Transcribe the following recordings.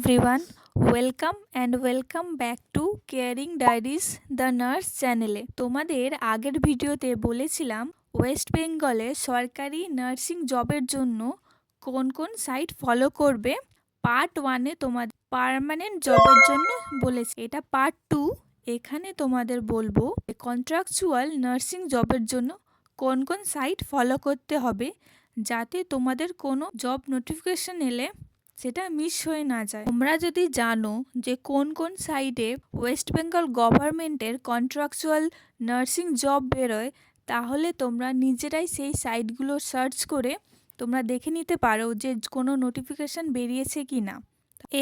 everyone, welcome back to Caring Diaries the Nurse চ্যানেলে। তোমাদের আগের ভিডিওতে বলেছিলাম ওয়েস্ট বেঙ্গলে সরকারি নার্সিং জবের জন্য কোন কোন সাইট ফলো করবে। পার্ট 1-এ তোমাদের পার্মানেন্ট জবের জন্য বলেছি, এটা পার্ট 2। এখানে তোমাদের বলবো কন্ট্রাকচুয়াল নার্সিং জবের জন্য কোন কোন সাইট ফলো করতে হবে, যাতে তোমাদের কোনো জব নোটিফিকেশন এলে সেটা মিস হয়ে না যায়। তোমরা যদি জানো যে কোন কোন সাইটে ওয়েস্ট বেঙ্গল গভর্নমেন্টের কন্ট্রাকচুয়াল নার্সিং জব বেরোয়, তাহলে তোমরা নিজেরাই সেই সাইটগুলো সার্চ করে তোমরা দেখে নিতে পারো যে কোনো নোটিফিকেশান বেরিয়েছে কি না।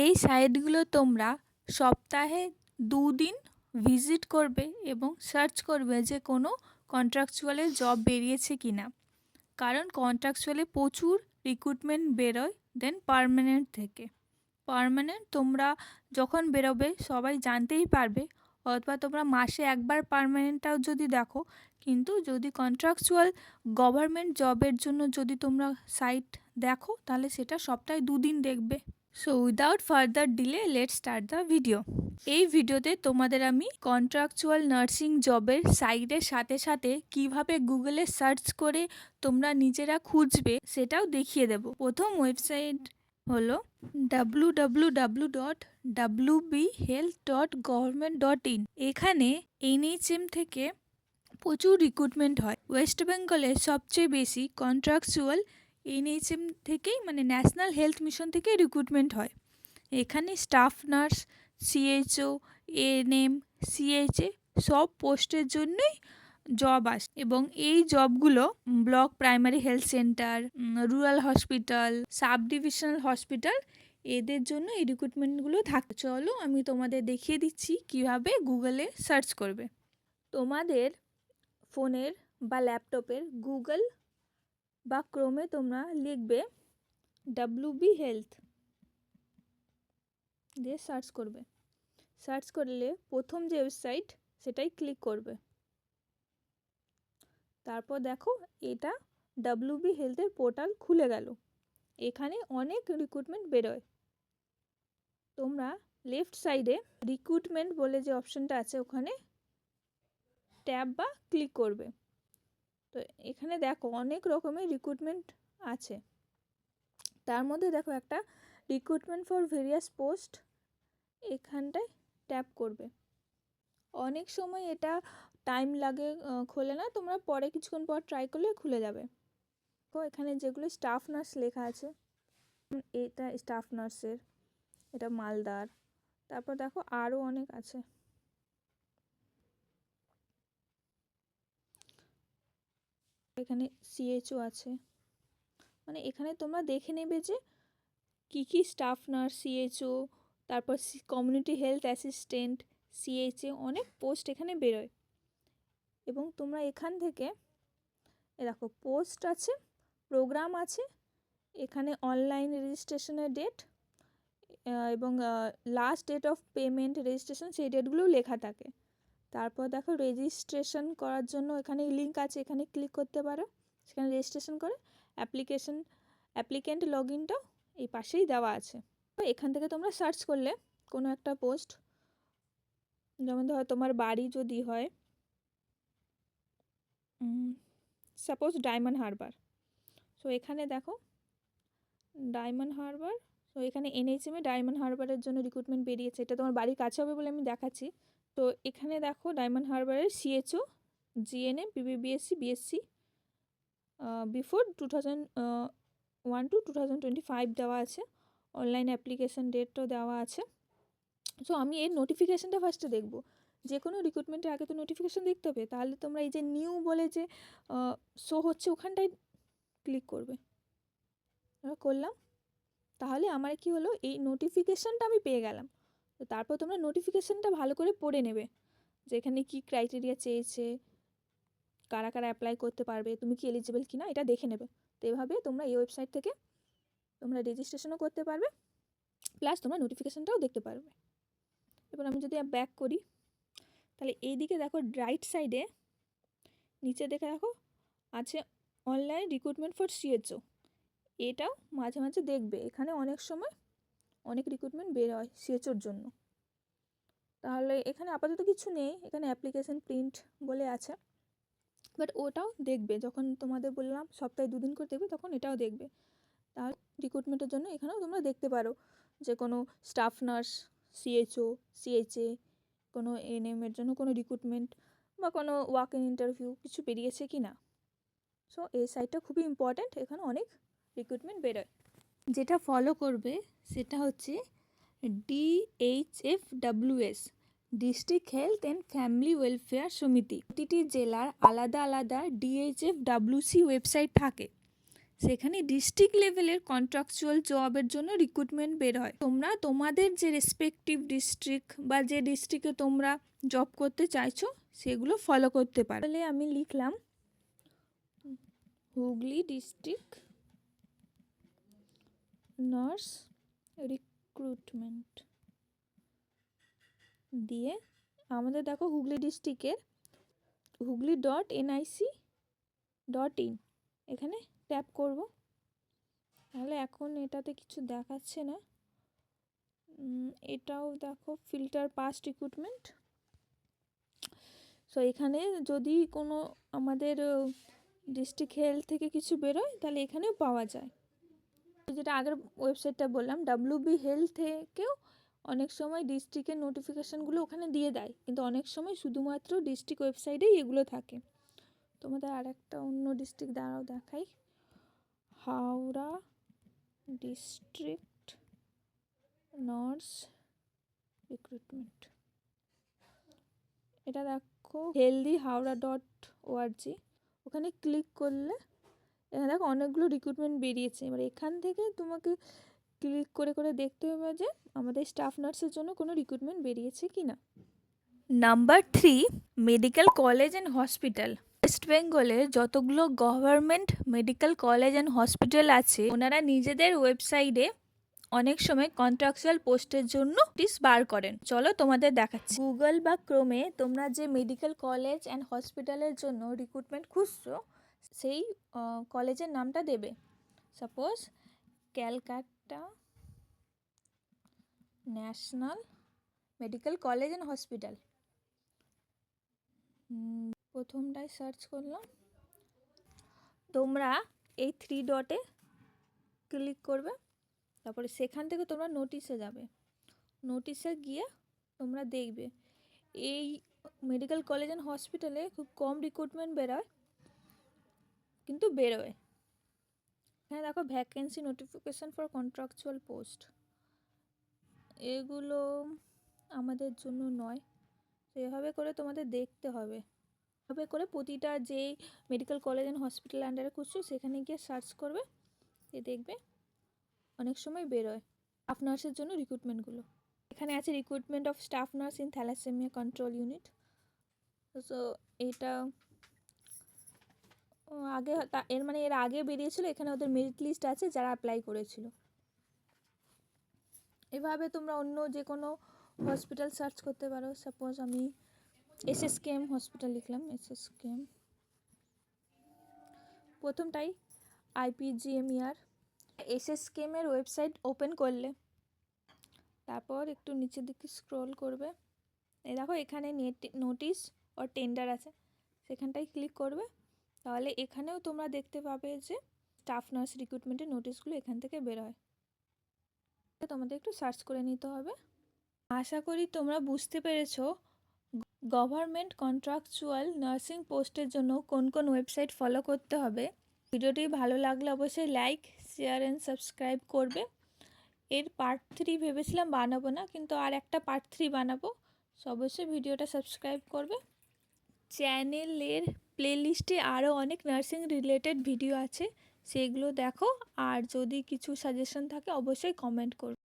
এই সাইটগুলো তোমরা সপ্তাহে 2 দিন ভিজিট করবে এবং সার্চ করবে যে কোনো কন্ট্রাকচুয়ালের জব বেরিয়েছে কি না, কারণ কন্ট্রাকচুয়ালে প্রচুর রিক্রুটমেন্ট বেরোয়। দেন পার্মানেন্ট থেকে পার্মানেন্ট তোমরা যখন বেরোবে সবাই জানতেই পারবে, অথবা তোমরা মাসে একবার পার্মানেন্টটাও যদি দেখো। কিন্তু যদি কন্ট্রাকচুয়াল গভর্নমেন্ট জবের জন্য যদি তোমরা সাইট দেখো, তাহলে সেটা সপ্তাহে 2 দিন দেখবে। So without further delay let's start the video. এই ভিডিওতে তোমাদের আমি কন্ট্রাকচুয়াল নার্সিং জবের সাইটের সাথে সাথে কিভাবে গুগলে সার্চ করে তোমরা নিজেরা খুঁজবে সেটাও দেখিয়ে দেব। প্রথম ওয়েবসাইট হলো www.wbhealth.government.in। এখানে NHM থেকে প্রচুর রিক্রুটমেন্ট হয়। ওয়েস্ট বেঙ্গলের সবচেয়ে বেশি কন্ট্রাকচুয়াল NHM থেকেই, মানে ন্যাশনাল হেলথ মিশন থেকে রিক্রুটমেন্ট হয়। এখানে staff nurse, CHO, ANM, CHA সব পোস্টের জন্যই জব আসে, এবং এই জবগুলো block primary health centre, rural hospital, sub divisional hospital, এদের জন্য এই রিক্রুটমেন্টগুলো থাকে। চলো আমি তোমাদের দেখিয়ে দিচ্ছি কিভাবে গুগলে সার্চ করবে। তোমাদের ফোনের বা ল্যাপটপের গুগল বা ক্রোমে তোমরা লিখবে WB হেলথ দিয়ে সার্চ করবে। সার্চ করলে প্রথম যে ওয়েবসাইট সেটাই ক্লিক করবে। তারপর দেখো এটা WB হেলথের পোর্টাল খুলে গেল। এখানে অনেক রিক্রুটমেন্ট বেরোয়। তোমরা লেফট সাইডে রিক্রুটমেন্ট বলে যে অপশনটা আছে ওখানে ট্যাব বা ক্লিক করবে। তো এখানে দেখো অনেক রকমের রিক্রুটমেন্ট আছে। তার মধ্যে দেখো একটা রিক্রুটমেন্ট ফর ভেরিয়াস পোস্ট, এখানটায় ট্যাপ করবে। অনেক সময় এটা টাইম লাগে, খোলে না। তোমরা পরে কিছুক্ষণ পর ট্রাই করলে খুলে যাবে। তো এখানে যেগুলো স্টাফ নার্স লেখা আছে, এটা স্টাফ নার্সের, এটা মালদার। তারপর দেখো আরও অনেক আছে। এখানে CHO আছে, মানে এখানে তোমরা দেখে নেবে যে কি স্টাফ নার্স, CHO, তারপর কমিউনিটি হেলথ অ্যাসিস্ট্যান্ট, CHA, অনেক পোস্ট এখানে বেরোয়। এবং তোমরা এখান থেকে দেখো পোস্ট আছে, প্রোগ্রাম আছে, এখানে অনলাইন রেজিস্ট্রেশনের ডেট এবং last date of payment registration, সেই ডেটগুলোও লেখা থাকে। তারপর দেখো রেজিস্ট্রেশন করার জন্য এখানে লিঙ্ক আছে, এখানে ক্লিক করতে পারো, সেখানে রেজিস্ট্রেশন করে অ্যাপ্লিকেন্ট লগ ইনটাও এই পাশেই দেওয়া আছে। তো এখান থেকে তোমরা সার্চ করলে কোনো একটা পোস্ট, যেমন ধরো তোমার বাড়ি যদি হয় সাপোজ ডায়মন্ড হারবার, সো এখানে দেখো ডায়মন্ড হারবার, তো এখানে NHM ডায়মন্ড হারবারের জন্য রিক্রুটমেন্ট বেরিয়েছে। এটা তোমার বাড়ির কাছে হবে বলে আমি দেখাচ্ছি। তো এখানে দেখো ডায়মন্ড হারবারের CHO, GNM, PBBSc, BSc before 2001 to 2025 দেওয়া আছে। অনলাইন অ্যাপ্লিকেশন ডেটও দেওয়া আছে। সো আমি এর নোটিফিকেশানটা ফার্স্টে দেখব। যে কোনো রিক্রুটমেন্টের আগে তো নোটিফিকেশান দেখতে হবে। তাহলে তোমরা এই যে নিউ বলে যে শো হচ্ছে ওখানটায় ক্লিক করবে। করলাম, তাহলে আমার কি হলো, এই নোটিফিকেশানটা আমি পেয়ে গেলাম। তো তারপর তোমরা নোটিফিকেশানটা ভালো করে পড়ে নেবে যে এখানে কী ক্রাইটেরিয়া চেয়েছে, কারা কারা অ্যাপ্লাই করতে পারবে, তুমি কি এলিজিবল কিনা এটা দেখে নেবে। তো এভাবে তোমরা এই ওয়েবসাইট থেকে তোমরা রেজিস্ট্রেশনও করতে পারবে, প্লাস তোমরা নোটিফিকেশানটাও দেখতে পারবে। এবার আমি যদি ব্যাক করি, তাহলে এই দিকে দেখো রাইট সাইডে নিচে দেখে দেখো আছে অনলাইন রিক্রুটমেন্ট ফর CHO। এটাও মাঝে মাঝে দেখবে, এখানে অনেক সময় অনেক রিক্রুটমেন্ট বের হয় সিএচওর জন্য। তাহলে এখানে আপাতত কিছু নেই, এখানে অ্যাপ্লিকেশন প্রিন্ট বলে আছে, বাট ওটাও দেখবে যখন তোমাদের বললাম সপ্তাহে 2 দিন করে দেখবে, তখন এটাও দেখবে। তাহলে রিক্রুটমেন্টের জন্য এখানেও তোমরা দেখতে পারো যে কোনো স্টাফ নার্স, সিএচও, সিএচএ, কোনো এনএম এর জন্য কোনো রিক্রুটমেন্ট বা কোনো ওয়াক ইন ইন্টারভিউ কিছু বেরিয়েছে কি না। সো এই সাইটটা খুবই ইম্পর্ট্যান্ট, এখানে অনেক রিক্রুটমেন্ট বেরোয়। যেটা ফলো করবে সেটা হচ্ছে DHFWS, district health and family welfare সমিতি। প্রতিটি জেলার আলাদা আলাদা DHFWC ওয়েবসাইট থাকে, সেখানে ডিস্ট্রিক্ট লেভেলের কন্ট্রাকচুয়াল জবের জন্য রিক্রুটমেন্ট বের হয়। তোমরা তোমাদের যে রেসপেক্টিভ ডিস্ট্রিক্ট বা যে ডিস্ট্রিক্টে তোমরা জব করতে চাইছো সেগুলো ফলো করতে পারো। তাহলে আমি লিখলাম হুগলি ডিস্ট্রিক্ট নার্স রিক্রুটমেন্ট দিয়ে আমাদের দেখো হুগলি ডিস্ট্রিক্টের hugli.nic.in এখানে ট্যাপ করব। তাহলে এখন এটাতে কিছু দেখাচ্ছে না, এটাও দেখো ফিল্টার পাস্ট রিক্রুটমেন্ট। সো এখানে যদি কোনো আমাদের ডিস্ট্রিক্ট হেলথ থেকে কিছু বেরোয় তাহলে এখানেও পাওয়া যায়। যেটা আগের ওয়েবসাইটটা বললাম WB হেলথ থেকেও অনেক সময় ডিস্ট্রিক্টের নোটিফিকেশানগুলো ওখানে দিয়ে দেয়, কিন্তু অনেক সময় শুধুমাত্র ডিস্ট্রিক্ট ওয়েবসাইটেই এগুলো থাকে। তোমাদের আর একটা অন্য ডিস্ট্রিক্ট দ্বারাও দেখাই, হাওড়া ডিস্ট্রিক্ট নার্স রিক্রুটমেন্ট। এটা দেখো healthyhaura.org, ওখানে ক্লিক করলে এখানে দেখো অনেকগুলো রিক্রুটমেন্ট বেরিয়েছে। এবার এখান থেকে তোমাকে ক্লিক করে করে দেখতে হবে যে আমাদের স্টাফ নার্সের জন্য কোনো রিক্রুটমেন্ট বেরিয়েছে কি না। Number 3, medical college and hospital. West বেঙ্গলের যতগুলো government medical college and hospital আছে ওনারা নিজেদের ওয়েবসাইটে অনেক সময় কন্ট্রাকচুয়াল পোস্টের জন্য নোটিশ বার করেন। চলো তোমাদের দেখাচ্ছি। গুগল বা ক্রোমে তোমরা যে মেডিকেল কলেজ অ্যান্ড হসপিটালের জন্য রিক্রুটমেন্ট খুঁজছো সেই কলেজের নামটা দেবে। Suppose Calcutta national medical college and hospital, প্রথমটায় সার্চ করলাম। তোমরা এই 3 ডটে ক্লিক করবে, তারপরে সেখান থেকে তোমরা নোটিশে যাবে। নোটিশে গিয়ে তোমরা দেখবে এই মেডিকেল কলেজ অ্যান্ড হসপিটালে খুব কম রিক্রুটমেন্ট বেরোয়, কিন্তু বেরোয়। এখানে দেখো vacancy notification for contractual post, এগুলো আমাদের জন্য নয়। এভাবে করে তোমাদের দেখতে হবে, এভাবে করে প্রতিটা যে মেডিকেল কলেজ অ্যান্ড হসপিটাল আন্ডারে খুঁজছো সেখানে গিয়ে সার্চ করবে, দেখবে অনেক সময় বেরোয় স্টাফ নার্সের জন্য রিক্রুটমেন্টগুলো। এখানে আছে recruitment of staff nurse in thalassaemia control unit. So এটা আগে এর মানে এর আগে বেরিয়েছিল, এখানে ওদের মেরিট লিস্ট আছে যারা অ্যাপ্লাই করেছিল। এভাবে তোমরা অন্য যে কোনো হসপিটাল সার্চ করতে পারো। সাপোজ আমি SSKM হসপিটাল লিখলাম, SSKM প্রথমটাই IPGMER। SSKM এর ওয়েবসাইট ওপেন করলে তারপর একটু নিচের দিকে স্ক্রল করবে, এই দেখো এখানে নোটিশ ও টেন্ডার আছে, সেখানটায় ক্লিক করবে। তাহলে এখানেও তোমরা দেখতে পাবে যে স্টাফ নার্স রিক্রুটমেন্টের নোটিশগুলো এখান থেকে বেরোয়। তোমাদের একটু সার্চ করে নিতে হবে। আশা করি তোমরা বুঝতে পেরেছো গভর্নমেন্ট কন্ট্রাকচুয়াল নার্সিং পোস্টের জন্য কোন কোন ওয়েবসাইট ফলো করতে হবে। ভিডিওটি ভালো লাগলে অবশ্যই লাইক, শেয়ার অ্যান্ড সাবস্ক্রাইব করবে। এর পার্ট 3 ভেবেছিলাম বানাবো না, কিন্তু আর একটা পার্ট 3 বানাবো, সো অবশ্যই ভিডিওটা সাবস্ক্রাইব করবে। চ্যানেলের প্লেলিস্টে আরও অনেক নার্সিং রিলেটেড ভিডিও আছে, সেগুলো দেখো। আর যদি কিছু সাজেশন থাকে অবশ্যই কমেন্ট করবে।